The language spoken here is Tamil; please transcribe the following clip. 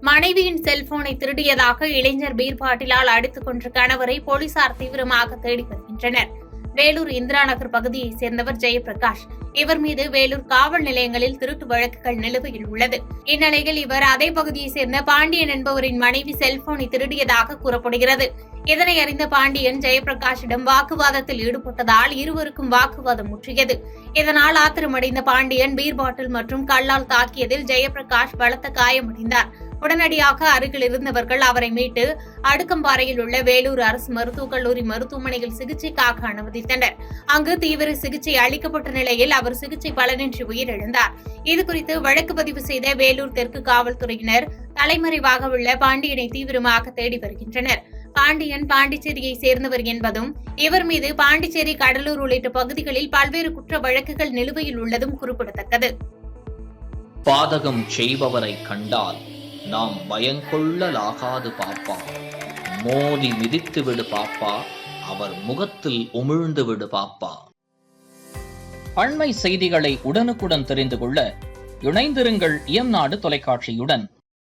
மனைவியின் செல்போனை திருடியதாக இளைஞர் பீர் பாட்டிலால் அடித்துக் கொன்ற கணவரை போலீசார் தீவிரமாக தேடி வருகின்றனர். வேலூர் இந்திரா நகர் பகுதியைச் சேர்ந்தவர் ஜெயபிரகாஷ். இவர் மீது வேலூர் காவல் நிலையங்களில் திருட்டு வழக்குகள் நிலுவையில் உள்ளது. இந்நிலையில் இவர் அதே பகுதியைச் சேர்ந்த பாண்டியன் என்பவரின் மனைவி செல்போனை திருடியதாக கூறப்படுகிறது. இதனை அறிந்த பாண்டியன் ஜெயபிரகாஷிடம் வாக்குவாதத்தில் ஈடுபட்டதால் இருவருக்கும் வாக்குவாதம் முற்றியது. இதனால் ஆத்திரமடைந்த பாண்டியன் பீர் பாட்டில் மற்றும் கல்லால் தாக்கியதில் ஜெயபிரகாஷ் பலத்த காயமடைந்தார். உடனடியாக அருகில் இருந்தவர்கள் அவரை மீட்டு அடுக்கம்பாறையில் உள்ள வேலூர் அரசு மருத்துவக் கல்லூரி மருத்துவமனையில் சிகிச்சைக்காக அனுமதித்தனர். அங்கு தீவிர சிகிச்சை அளிக்கப்பட்ட நிலையில் அவர் சிகிச்சை பலனின்றி உயிரிழந்தார். இதுகுறித்து வழக்கு பதிவு செய்த வேலூர் தெற்கு காவல்துறையினர் தலைமறைவாக உள்ள பாண்டியனை தீவிரமாக தேடி வருகின்றனர். பாண்டியன் பாண்டிச்சேரியை சேர்ந்தவர் என்பதும் இவர் மீது பாண்டிச்சேரி, கடலூர் உள்ளிட்ட பகுதிகளில் பல்வேறு குற்ற வழக்குகள் நிலுவையில் உள்ளதும் குறிப்பிடத்தக்கது. பாதகம் செய்பவரை கண்டால் நாம் பயங்கொள்ளலாகாது பாப்பா, மோதி மிதித்து விடு பாப்பா, அவர் முகத்தில் உமிழ்ந்து விடு பாப்பா. அண்மை செய்திகளை உடனுக்குடன் தெரிந்து கொள்ள இணைந்திருங்கள் இயம்நாடு தொலைக்காட்சியுடன்.